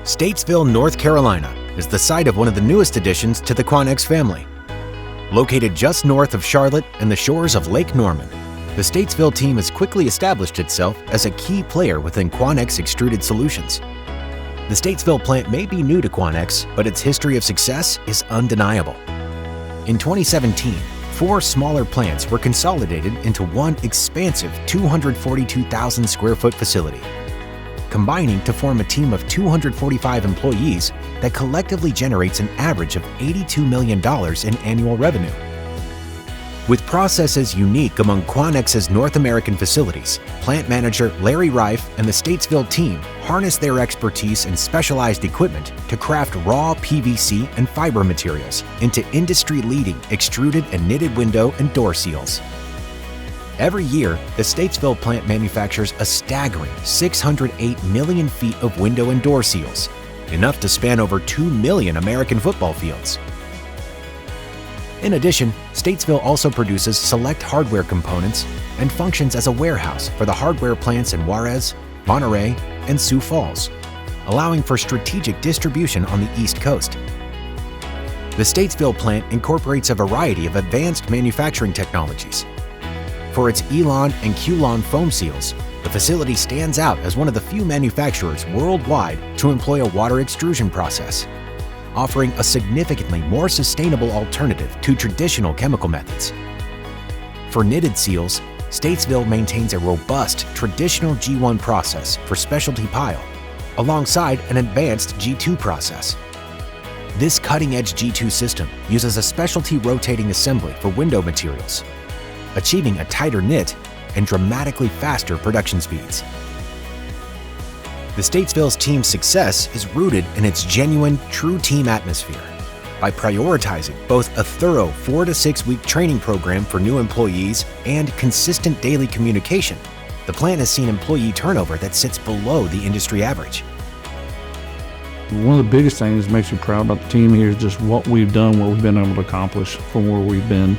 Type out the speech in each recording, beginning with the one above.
Statesville, North Carolina is the site of one of the newest additions to the Quanex family. Located just north of Charlotte and the shores of Lake Norman, the Statesville team has quickly established itself as a key player within Quanex Extruded Solutions. The Statesville plant may be new to Quanex, but its history of success is undeniable. In 2017, 4 smaller plants were consolidated into one expansive 242,000 square foot facility, combining to form a team of 245 employees that collectively generates an average of $82 million in annual revenue. With processes unique among Quanex's North American facilities, plant manager Larry Reif and the Statesville team harness their expertise in specialized equipment to craft raw PVC and fiber materials into industry-leading extruded and knitted window and door seals. Every year, the Statesville plant manufactures a staggering 608 million feet of window and door seals, enough to span over 2 million American football fields. In addition, Statesville also produces select hardware components and functions as a warehouse for the hardware plants in Juarez, Monterey, and Sioux Falls, allowing for strategic distribution on the East Coast. The Statesville plant incorporates a variety of advanced manufacturing technologies. For its E-LON and Q-LON foam seals, the facility stands out as one of the few manufacturers worldwide to employ a water extrusion process, offering a significantly more sustainable alternative to traditional chemical methods. For knitted seals, Statesville maintains a robust traditional G1 process for specialty pile, alongside an advanced G2 process. This cutting-edge G2 system uses a specialty rotating assembly for window materials, achieving a tighter knit and dramatically faster production speeds. The Statesville's team's success is rooted in its genuine, true team atmosphere. By prioritizing both a thorough 4 to 6 week training program for new employees and consistent daily communication, the plant has seen employee turnover that sits below the industry average. One of the biggest things that makes me proud about the team here is just what we've done, what we've been able to accomplish from where we've been.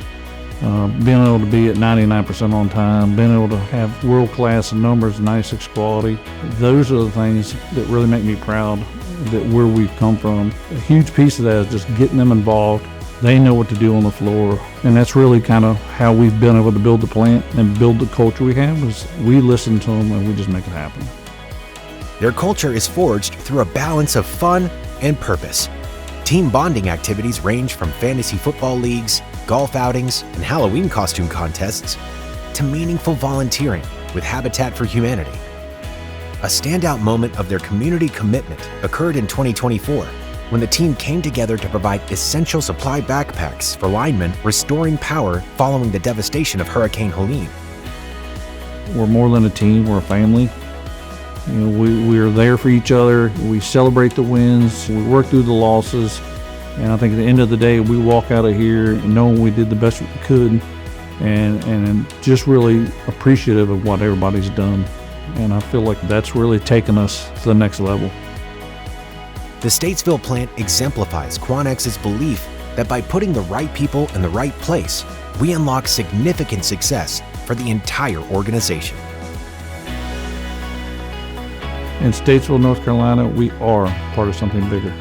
Being able to be at 99% on time, being able to have world-class numbers, 96 quality. Those are the things that really make me proud that where we've come from. A huge piece of that is just getting them involved. They know what to do on the floor. And that's really kind of how we've been able to build the plant and build the culture we have, is we listen to them and we just make it happen. Their culture is forged through a balance of fun and purpose. Team bonding activities range from fantasy football leagues, golf outings, and Halloween costume contests to meaningful volunteering with Habitat for Humanity. A standout moment of their community commitment occurred in 2024 when the team came together to provide essential supply backpacks for linemen restoring power following the devastation of Hurricane Helene. We're more than a team, we're a family. You know, we're there for each other. We celebrate the wins. We work through the losses. And I think at the end of the day, we walk out of here knowing we did the best we could and just really appreciative of what everybody's done. And I feel like that's really taken us to the next level. The Statesville plant exemplifies Quanex's belief that by putting the right people in the right place, we unlock significant success for the entire organization. In Statesville, North Carolina, we are part of something bigger.